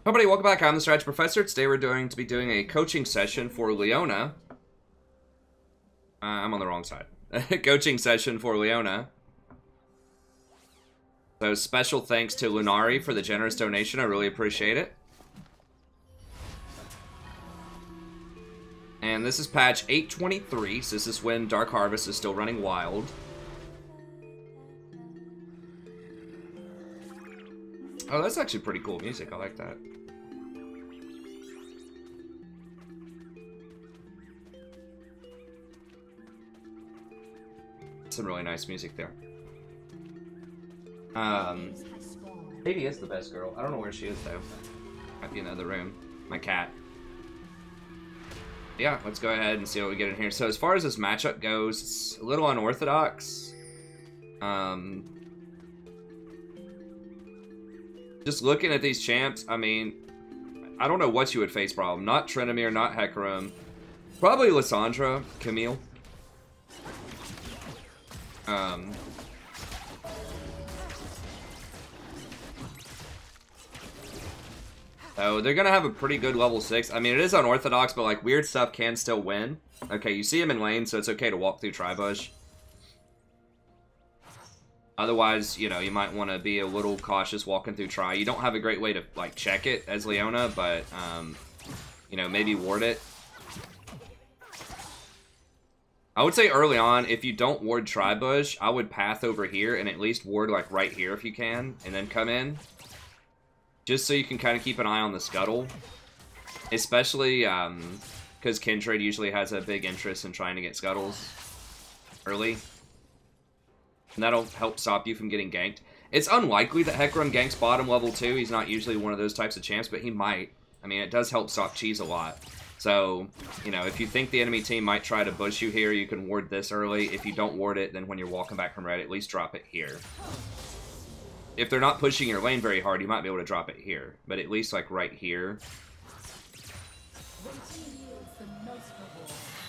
Everybody, welcome back. I'm the Strategy Professor. Today we're going to be doing a coaching session for Leona. I'm on the wrong side. Coaching session for Leona. So special thanks to Lunari for the generous donation. I really appreciate it. And this is patch 823, so this is when Dark Harvest is still running wild. Oh, that's actually pretty cool music. I like that. Some really nice music there. Katie is the best girl. I don't know where she is, though. Might be in the other room. My cat. Yeah, let's go ahead and see what we get in here. So as far as this matchup goes, it's a little unorthodox. Just looking at these champs, I mean, I don't know what you would face problem. Not Trinamir, not Hecarim. Probably Lysandra, Camille. So they're gonna have a pretty good level 6. I mean, it is unorthodox, but like weird stuff can still win. Okay, you see him in lane, so it's okay to walk through Tribush. Otherwise, you know, you might want to be a little cautious walking through Tri. You don't have a great way to like check it as Leona, but you know, maybe ward it. I would say early on, if you don't ward Tribush, I would path over here and at least ward like right here if you can, and then come in. Just so you can kind of keep an eye on the scuttle. Especially because Kindred usually has a big interest in trying to get scuttles early. And that'll help stop you from getting ganked. It's unlikely that Hecarim ganks bottom level 2. He's not usually one of those types of champs, but he might. I mean, it does help stop cheese a lot. So, you know, if you think the enemy team might try to bush you here, you can ward this early. If you don't ward it, then when you're walking back from red, at least drop it here. If they're not pushing your lane very hard, you might be able to drop it here. But at least, like, right here.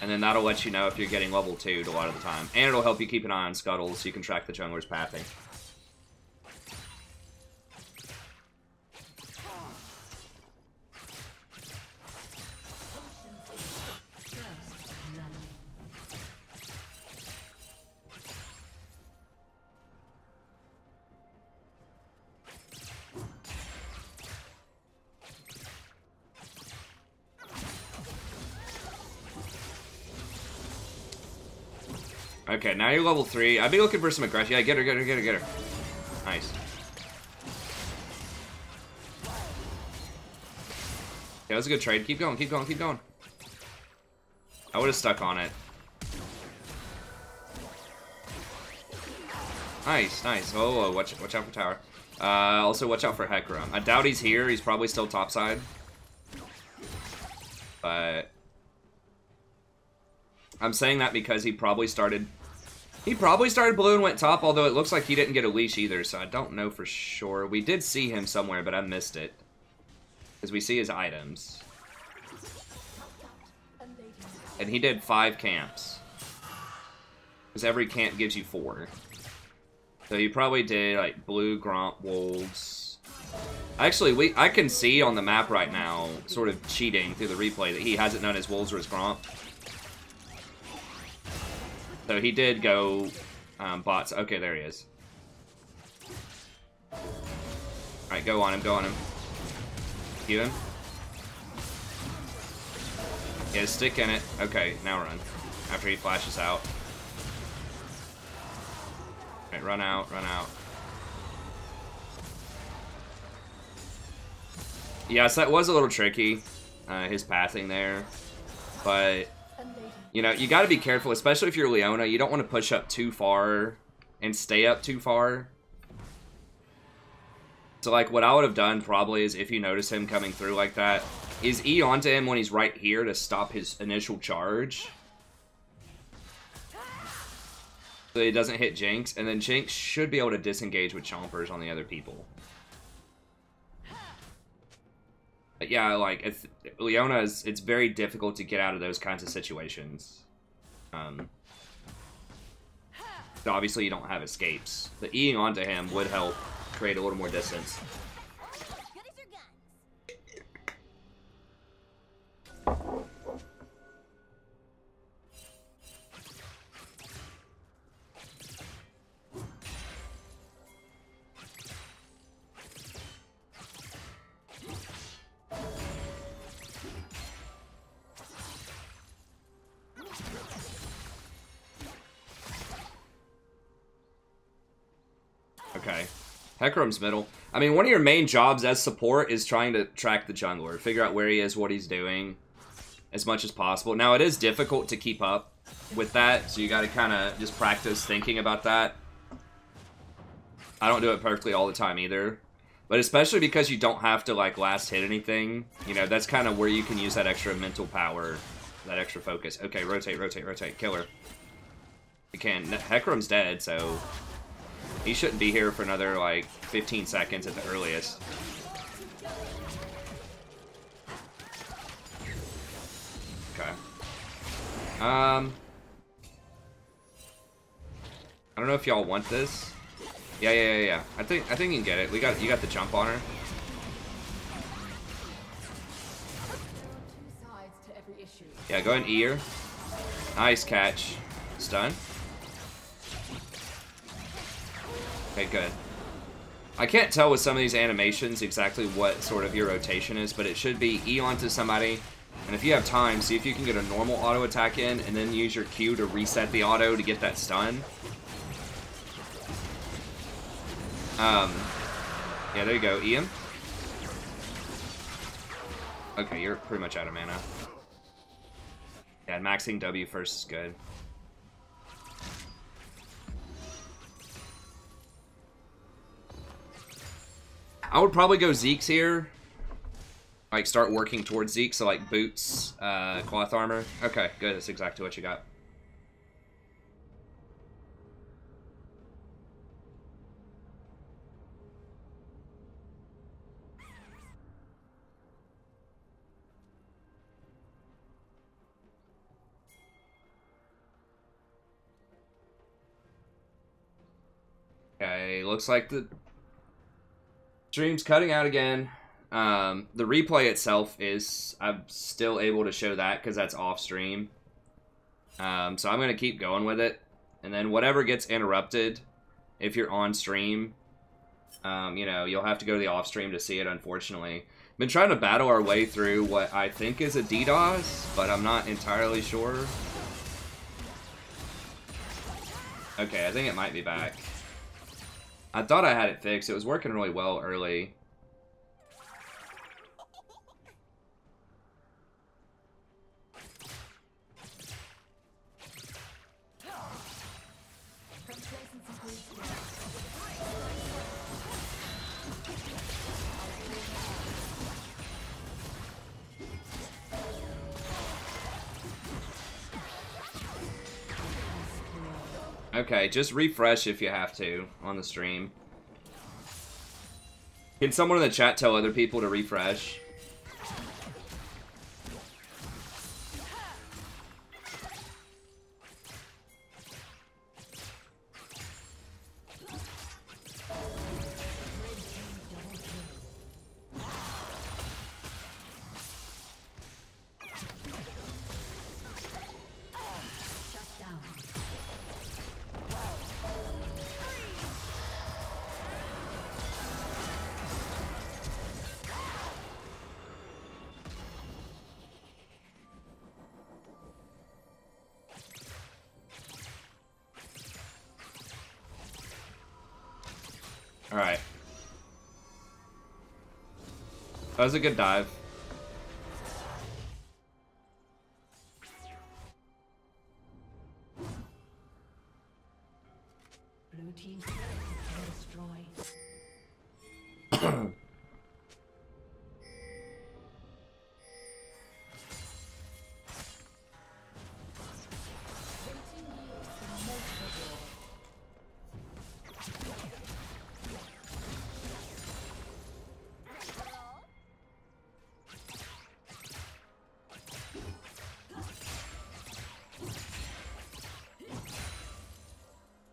And then that'll let you know if you're getting level 2'd a lot of the time. And it'll help you keep an eye on scuttles so you can track the jungler's pathing. Okay, now you're level 3. I'd be looking for some aggression. Yeah, get her, get her, get her, get her. Nice. Yeah, that was a good trade. Keep going, keep going, keep going. I would have stuck on it. Nice, nice. Oh, watch out for tower. Also, watch out for Hecarim. I doubt he's here. He's probably still topside. But I'm saying that because he probably started blue and went top, although it looks like he didn't get a leash either, so I don't know for sure. We did see him somewhere, but I missed it. Because we see his items. And he did 5 camps. Because every camp gives you 4. So he probably did, like, blue, Gromp, wolves. Actually, I can see on the map right now, sort of cheating through the replay, that he hasn't done his wolves or his Gromp. So he did go bots. Okay, there he is. Alright, go on him, go on him. Heal him. He has stick in it. Okay, now run. After he flashes out. Alright, run out, run out. Yes, that was a little tricky, his pathing there. But you know, you got to be careful, especially if you're Leona. You don't want to push up too far and stay up too far. So, like, what I would have done probably is if you notice him coming through like that, is E onto him when he's right here to stop his initial charge. So he doesn't hit Jinx, and then Jinx should be able to disengage with Chompers on the other people. But yeah, like, Leona it's very difficult to get out of those kinds of situations. Obviously, you don't have escapes. But E-ing onto him would help create a little more distance. Okay. Hecarim's middle. I mean, one of your main jobs as support is trying to track the jungler. Figure out where he is, what he's doing, as much as possible. Now, it is difficult to keep up with that, so you gotta kind of just practice thinking about that. I don't do it perfectly all the time either. But especially because you don't have to, like, last hit anything, you know, that's kind of where you can use that extra mental power, that extra focus. Okay, rotate, rotate, rotate. Kill her. You can. Hecarim's dead, so he shouldn't be here for another, like, 15 seconds at the earliest. Okay. I don't know if y'all want this. Yeah. I think you can get it. You got the jump on her. Yeah, go ahead and E her. Nice catch. Stun. Okay, good. I can't tell with some of these animations exactly what sort of your rotation is, but it should be E onto somebody, and if you have time, see if you can get a normal auto attack in, and then use your Q to reset the auto to get that stun. Yeah, there you go. E him. Okay, you're pretty much out of mana. Yeah, maxing W first is good. I would probably go Zeke's here. Like, start working towards Zeke, so like boots, cloth armor. Okay, good, that's exactly what you got. Okay, looks like the stream's cutting out again. The replay itself is, I'm still able to show that because that's off stream. So I'm going to keep going with it. And then whatever gets interrupted, if you're on stream, you know, you'll have to go to the off stream to see it, unfortunately. Been trying to battle our way through what I think is a DDoS, but I'm not entirely sure. Okay, I think it might be back. I thought I had it fixed. It was working really well early. Okay, just refresh if you have to on the stream. Can someone in the chat tell other people to refresh? Alright. That was a good dive. Blue team destroyed.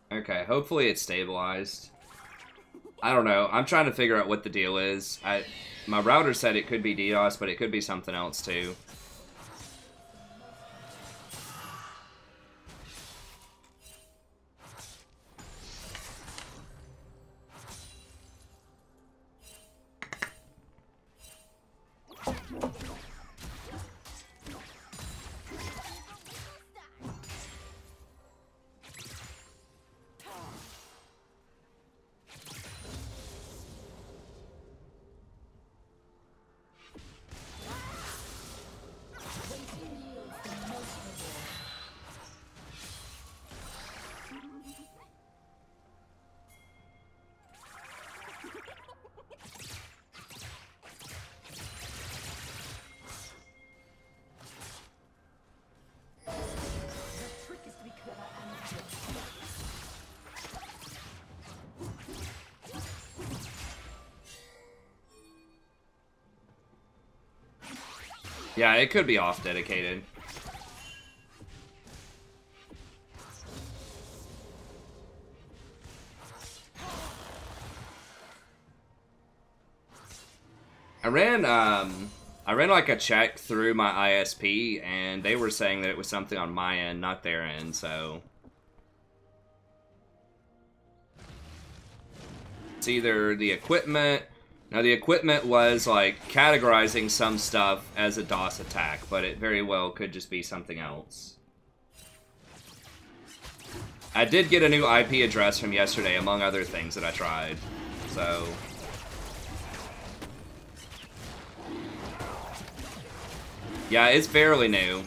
Okay, hopefully it's stabilized. I don't know. I'm trying to figure out what the deal is. My router said it could be DDoS, but it could be something else too. Yeah, it could be off dedicated. I ran like a check through my ISP, and they were saying that it was something on my end, not their end, so... It's either the equipment... Now, the equipment was, like, categorizing some stuff as a DOS attack, but it very well could just be something else. I did get a new IP address from yesterday, among other things that I tried, so... Yeah, it's fairly new.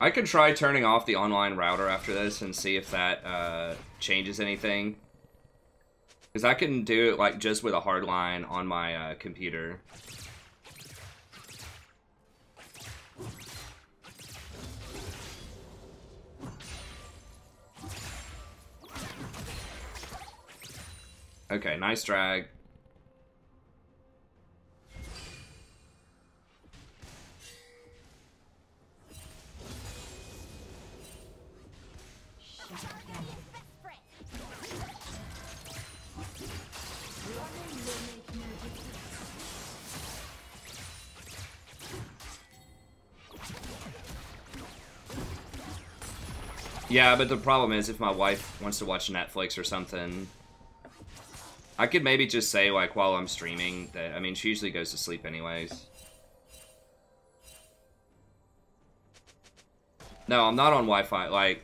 I could try turning off the online router after this and see if that changes anything. Because I can do it like just with a hard line on my computer. Okay, nice drag. Yeah, but the problem is if my wife wants to watch Netflix or something, I could maybe just say, like, while I'm streaming, that, I mean, she usually goes to sleep anyways. No, I'm not on Wi-Fi. Like,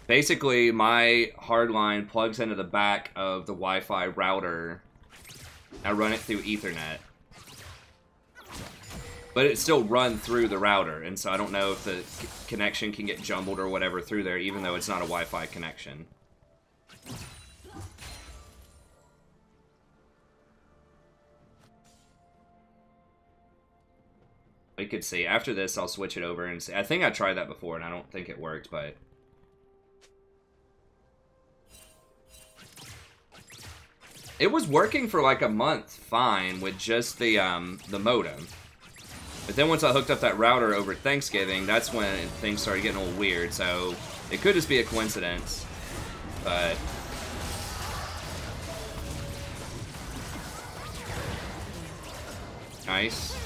basically, my hardline plugs into the back of the Wi-Fi router. I run it through Ethernet. But it still runs through the router, and so I don't know if the connection can get jumbled or whatever through there, even though it's not a Wi-Fi connection. We could see. After this, I'll switch it over and see. I think I tried that before, and I don't think it worked, but... It was working for like a month fine with just the modem. But then once I hooked up that router over Thanksgiving, that's when things started getting a little weird, so it could just be a coincidence, but... Nice.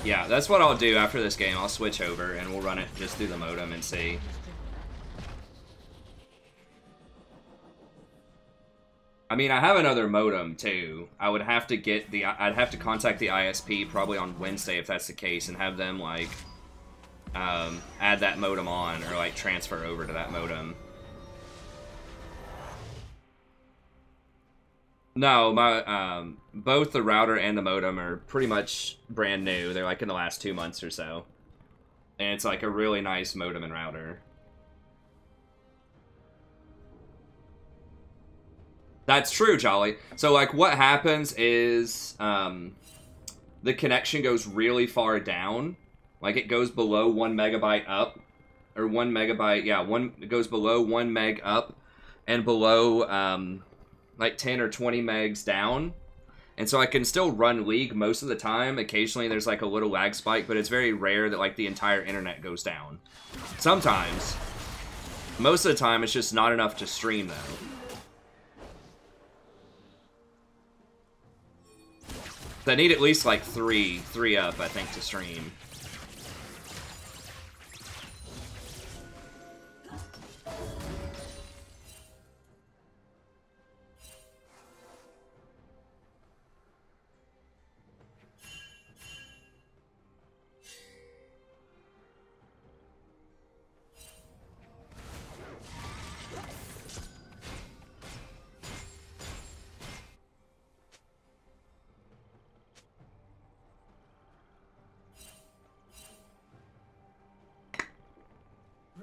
Yeah, that's what I'll do after this game. I'll switch over and we'll run it just through the modem and see. I mean, I have another modem too. I would have to get the... I'd have to contact the ISP probably on Wednesday if that's the case and have them, like, add that modem on or, like, transfer over to that modem. No, my both the router and the modem are pretty much brand new. They're like in the last 2 months or so. And it's like a really nice modem and router. That's true, Jolly. So like what happens is the connection goes really far down. Like it goes below 1 megabyte up. Or 1 megabyte, yeah, it goes below 1 meg up and below like 10 or 20 megs down. And so I can still run League most of the time. Occasionally there's like a little lag spike, but it's very rare that like the entire internet goes down. Sometimes. Most of the time it's just not enough to stream though. So I need at least like three up I think to stream.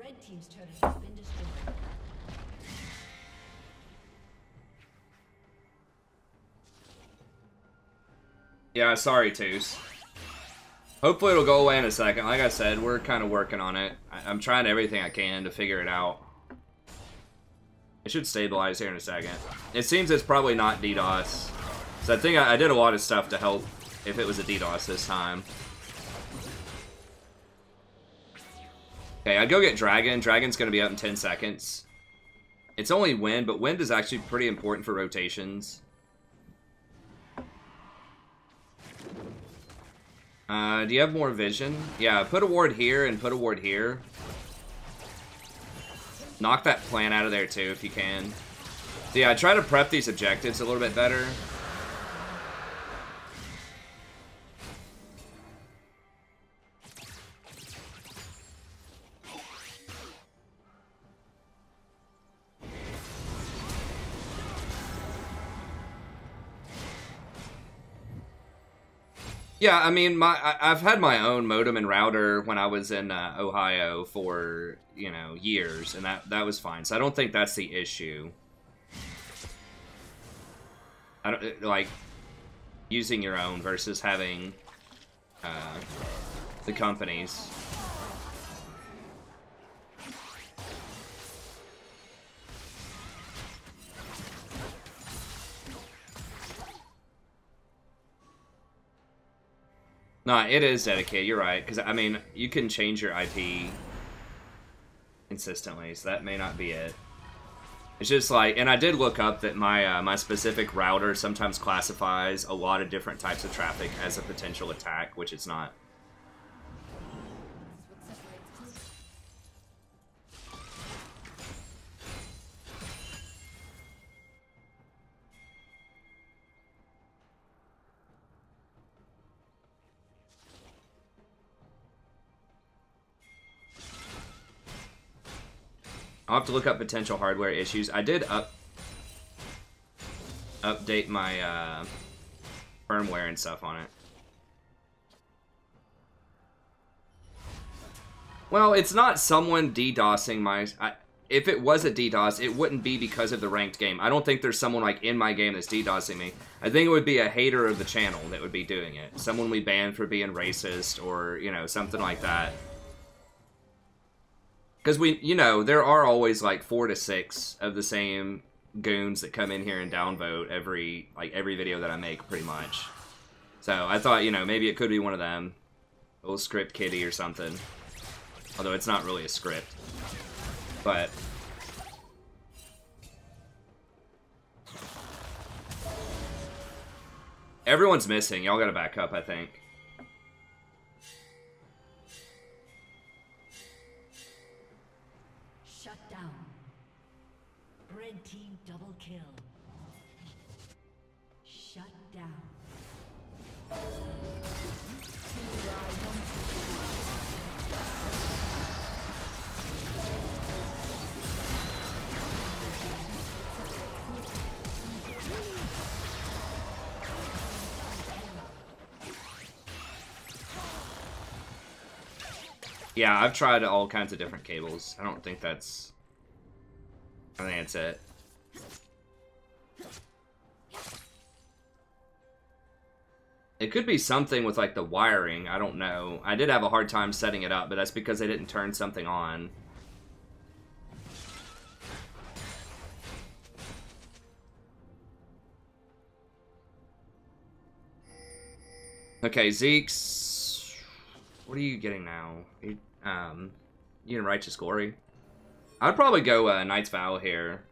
Red team's turret has been destroyed. Yeah, sorry, Toos. Hopefully it'll go away in a second. Like I said, we're kind of working on it. I'm trying everything I can to figure it out. It should stabilize here in a second. It seems it's probably not DDoS. So I think I did a lot of stuff to help if it was a DDoS this time. Okay, I'd go get Dragon. Dragon's going to be up in 10 seconds. It's only wind, but wind is actually pretty important for rotations. Do you have more vision? Yeah, put a ward here and put a ward here. Knock that plant out of there too if you can. So yeah, try to prep these objectives a little bit better. Yeah, I mean, I've had my own modem and router when I was in Ohio for, you know, years, and that was fine. So I don't think that's the issue. I don't like using your own versus having the companies. No, it is dedicated, you're right. Because, I mean, you can change your IP consistently, so that may not be it. It's just like, and I did look up that my my specific router sometimes classifies a lot of different types of traffic as a potential attack, which it's not. I'll have to look up potential hardware issues. I did update my firmware and stuff on it. Well, it's not someone DDoSing my... if it was a DDoS, it wouldn't be because of the ranked game. I don't think there's someone like in my game that's DDoSing me. I think it would be a hater of the channel that would be doing it. Someone we banned for being racist or, you know, something like that. Because we, you know, there are always like 4 to 6 of the same goons that come in here and downvote every video that I make, pretty much. So I thought, you know, maybe it could be one of them. A little script kiddie or something. Although it's not really a script. But... everyone's missing. Y'all gotta back up, I think. Yeah, I've tried all kinds of different cables. I don't think that's... I think that's it. It could be something with, like, the wiring. I don't know. I did have a hard time setting it up, but that's because they didn't turn something on. Okay, Zeke's... what are you getting now? You in Righteous Glory? I'd probably go Knight's Vow here.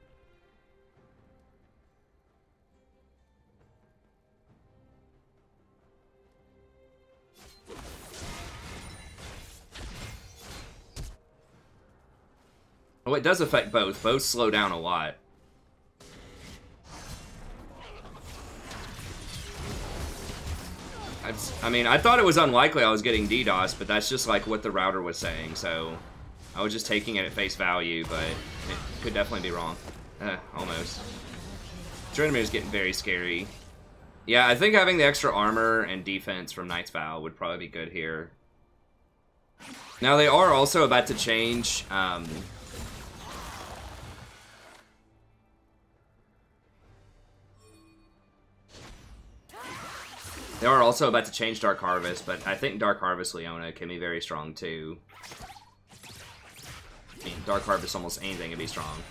Oh, it does affect both. Both slow down a lot. I mean, I thought it was unlikely I was getting DDoS, but that's just like what the router was saying, so I was just taking it at face value, but it could definitely be wrong. Almost. Trinimir's getting very scary. Yeah, I think having the extra armor and defense from Knight's Vow would probably be good here. Now they are also about to change. They are also about to change Dark Harvest, but I think Dark Harvest Leona can be very strong too. I mean, Dark Harvest almost anything can be strong.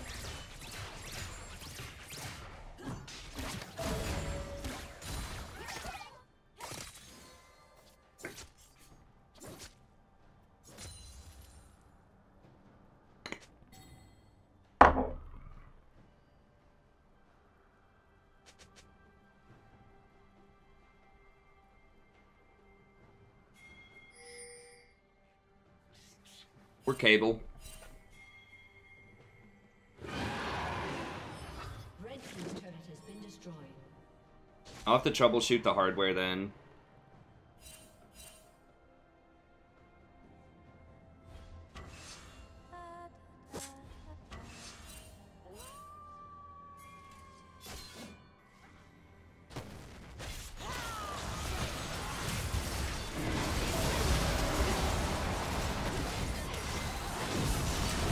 We're Cable. Red team's turret has been destroyed. I'll have to troubleshoot the hardware then.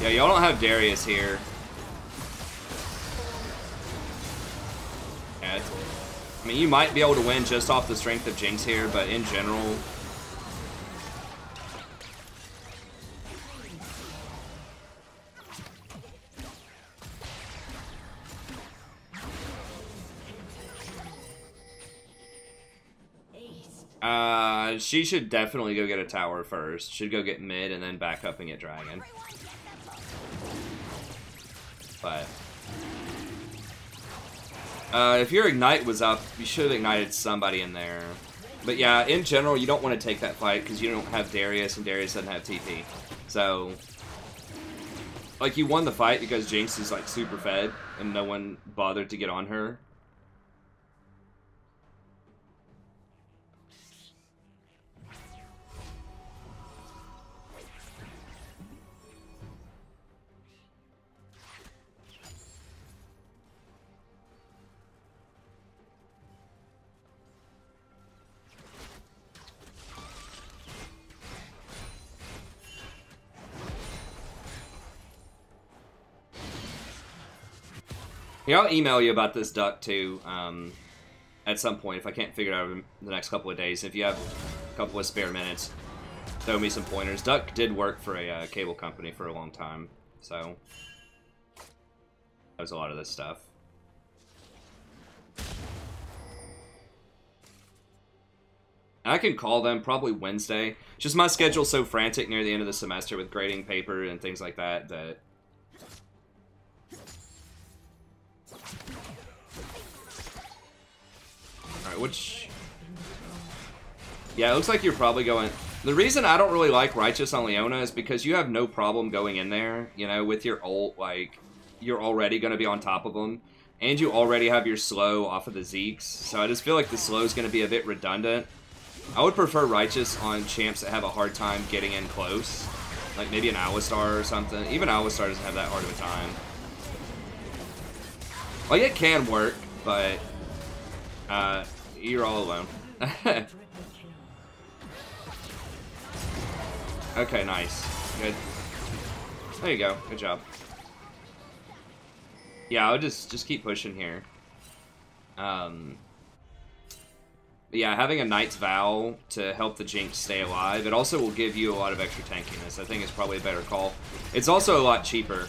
Yeah, y'all don't have Darius here. Yeah, I mean, you might be able to win just off the strength of Jinx here, but in general... she should definitely go get a tower first. Should go get mid and then back up and get dragon. But if your Ignite was up, you should have ignited somebody in there. But yeah, in general, you don't want to take that fight because you don't have Darius, and Darius doesn't have TP. So, like, you won the fight because Jinx is, like, super fed, and no one bothered to get on her. Yeah, I'll email you about this duck too, at some point if I can't figure it out in the next couple of days. If you have a couple of spare minutes, throw me some pointers. Duck did work for a cable company for a long time, so that was a lot of this stuff. I can call them probably Wednesday. Just my schedule's so frantic near the end of the semester with grading paper and things like that that... Alright, which... Yeah, it looks like you're probably going... The reason I don't really like Righteous on Leona is because you have no problem going in there, you know, with your ult, like, you're already going to be on top of them, and you already have your slow off of the Zeeks, so I just feel like the slow is going to be a bit redundant. I would prefer Righteous on champs that have a hard time getting in close, like maybe an Alistar or something. Even Alistar doesn't have that hard of a time. Like, it can work, but you're all alone. Okay, nice. Good. There you go. Good job. Yeah, I'll just keep pushing here. Yeah, having a Knight's Vow to help the Jinx stay alive, it also will give you a lot of extra tankiness. I think it's probably a better call. It's also a lot cheaper.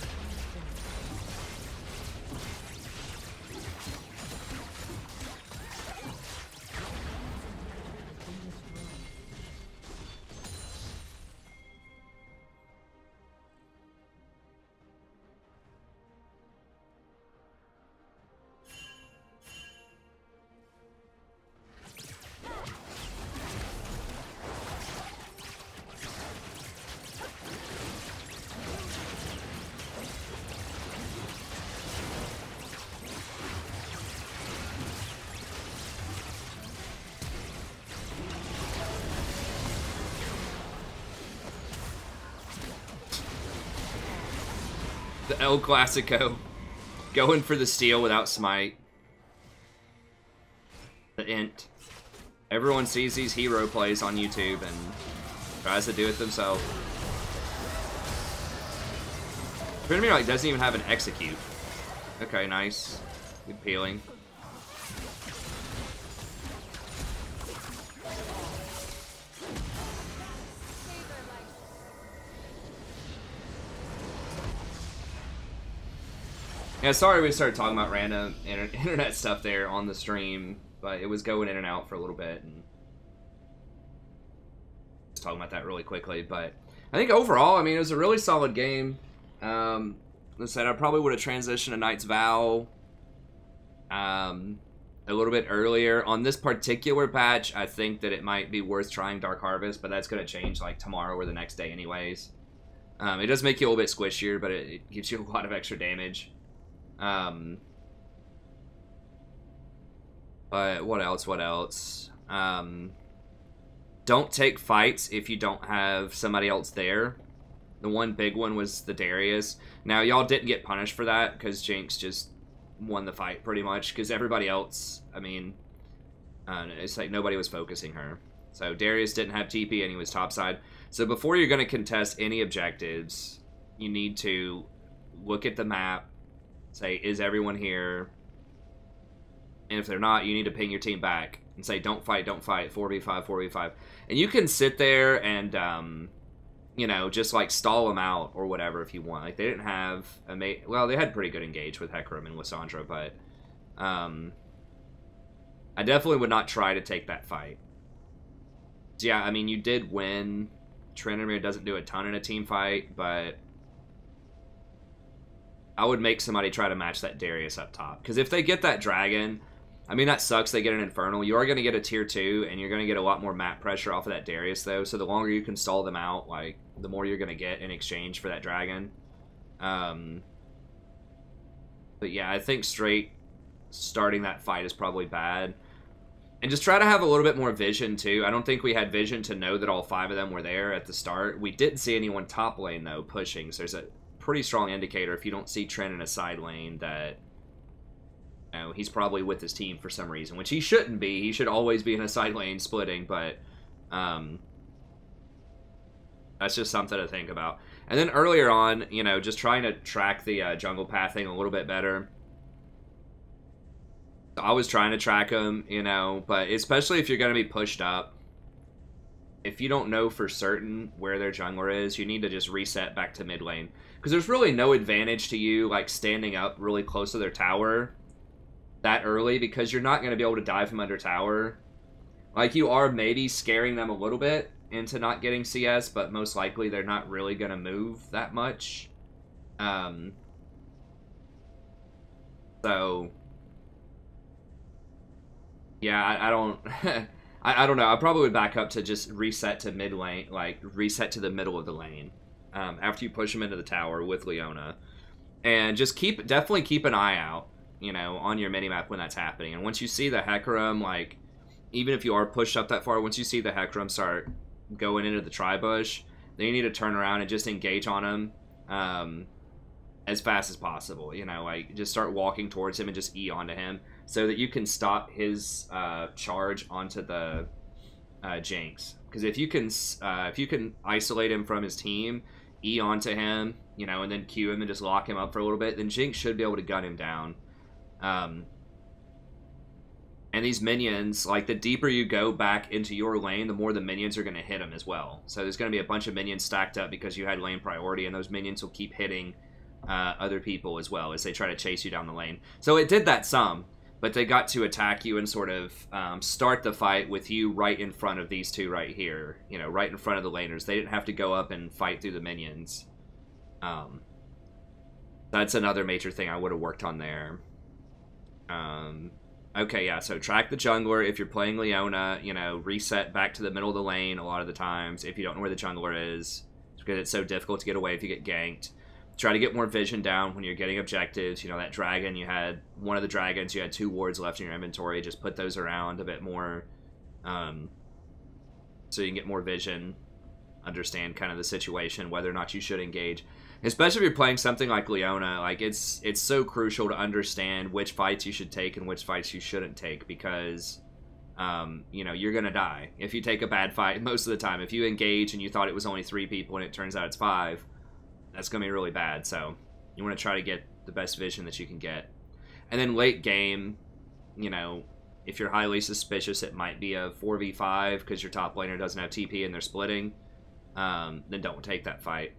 The El Clasico. Going for the steal without smite. The int. Everyone sees these hero plays on YouTube and Tries to do it themselves. Tryndamere like doesn't even have an execute. Okay, nice. Good peeling. Yeah, sorry we started talking about random internet stuff there on the stream, but it was going in and out for a little bit, and just talking about that really quickly. But I think overall, I mean, it was a really solid game. Like I said, I probably would have transitioned to Knight's Vow a little bit earlier. On this particular patch, I think that it might be worth trying Dark Harvest, but that's going to change like tomorrow or the next day anyways. It does make you a little bit squishier, but it gives you a lot of extra damage. But what else? Don't take fights if you don't have somebody else there. The one big one was the Darius. Now, y'all didn't get punished for that because Jinx just won the fight pretty much because everybody else, I mean, it's like nobody was focusing her. So Darius didn't have TP and he was topside. So before you're going to contest any objectives, you need to look at the map, say, is everyone here? And if they're not, you need to ping your team back and say, don't fight, 4v5, 4v5. And you can sit there and, you know, just like stall them out or whatever if you want. Like, they didn't have well, they had pretty good engage with Hecarim and Lissandra, but I definitely would not try to take that fight. So yeah, I mean, you did win. Tryndamere doesn't do a ton in a team fight, but I would make somebody try to match that Darius up top. Because if they get that dragon, I mean, that sucks they get an Infernal. You are going to get a tier 2, and you're going to get a lot more map pressure off of that Darius, though. So the longer you can stall them out, like, the more you're going to get in exchange for that dragon. But yeah, I think straight starting that fight is probably bad. And just try to have a little bit more vision, too. I don't think we had vision to know that all 5 of them were there at the start. We didn't see anyone top lane, though, pushing. So there's a pretty strong indicator if you don't see Trent in a side lane that, you know, he's probably with his team for some reason, which he shouldn't be. He should always be in a side lane splitting, but that's just something to think about. And then earlier on, you know, just trying to track the jungle pathing a little bit better. I was trying to track them, you know, but especially if you're going to be pushed up, if you don't know for certain where their jungler is, you need to just reset back to mid lane. Because there's really no advantage to you, like, standing up really close to their tower that early, because you're not going to be able to dive from under tower. Like, you are maybe scaring them a little bit into not getting CS, but most likely they're not really going to move that much. So yeah, I don't I don't know. I probably would back up to just reset to mid lane, like reset to the middle of the lane after you push them into the tower with Leona, and just definitely keep an eye out, you know, on your minimap when that's happening. And once you see the Hecarim, like, even if you are pushed up that far, once you see the Hecarim start going into the tri-bush, then you need to turn around and just engage on him as fast as possible. You know, like, just start walking towards him and just E onto him so that you can stop his charge onto the Jinx. Because if you can isolate him from his team, E onto him, you know, and then Q him and just lock him up for a little bit, then Jinx should be able to gun him down. And these minions, like, the deeper you go back into your lane, the more the minions are going to hit him as well. So there's going to be a bunch of minions stacked up because you had lane priority, and those minions will keep hitting other people as well as they try to chase you down the lane. So it did that some, but they got to attack you and sort of start the fight with you right in front of these two right here, you know, right in front of the laners. They didn't have to go up and fight through the minions. That's another major thing I would have worked on there. Okay, yeah, so track the jungler. If you're playing Leona, you know, reset back to the middle of the lane a lot of the times if you don't know where the jungler is, because it's so difficult to get away if you get ganked. Try to get more vision down when you're getting objectives. You know, that dragon, you had one of the dragons, you had 2 wards left in your inventory. Just put those around a bit more so you can get more vision, understand kind of the situation, whether or not you should engage. Especially if you're playing something like Leona, like, it's so crucial to understand which fights you should take and which fights you shouldn't take, because you know, you're going to die if you take a bad fight most of the time. If you engage and you thought it was only 3 people and it turns out it's 5, that's going to be really bad. So you want to try to get the best vision that you can get. And then late game, you know, if you're highly suspicious it might be a 4v5 because your top laner doesn't have TP and they're splitting, then don't take that fight.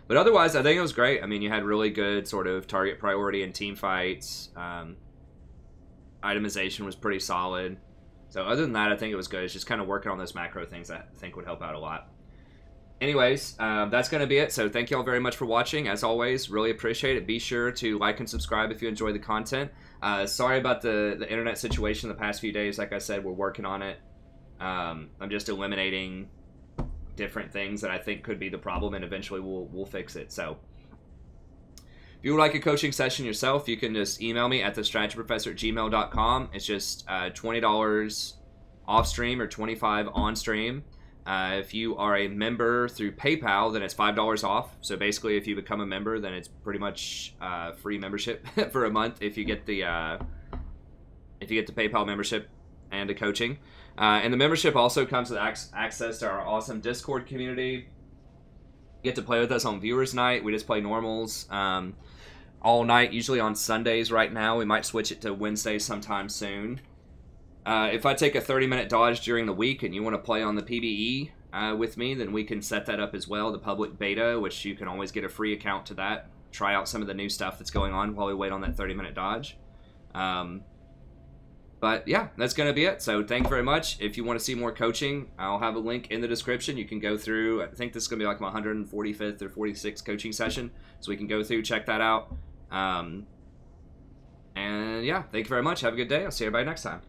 But otherwise, I think it was great. I mean, you had really good sort of target priority and team fights. Itemization was pretty solid. So other than that, I think it was good. It's just kind of working on those macro things I think would help out a lot. Anyways, that's going to be it. So thank you all very much for watching. As always, really appreciate it. Be sure to like and subscribe if you enjoy the content. Sorry about the internet situation the past few days. Like I said, we're working on it. I'm just eliminating different things that I think could be the problem, and eventually we'll fix it. So if you would like a coaching session yourself, you can just email me at thestrategyprofessor@gmail.com. It's just $20 off stream or $25 on stream. If you are a member through PayPal, then it's $5 off. So basically, if you become a member, then it's pretty much free membership for a month if you get the PayPal membership and the coaching. And the membership also comes with access to our awesome Discord community. You get to play with us on Viewers Night. We just play normals all night, usually on Sundays right now. We might switch it to Wednesdays sometime soon. If I take a 30-minute dodge during the week and you want to play on the PBE with me, then we can set that up as well, the public beta, which you can always get a free account to that. Try out some of the new stuff that's going on while we wait on that 30-minute dodge. But yeah, that's going to be it. So thank you very much. If you want to see more coaching, I'll have a link in the description. You can go through, I think this is going to be like my 145th or 46th coaching session. So we can go through, check that out. And yeah, thank you very much. Have a good day. I'll see everybody next time.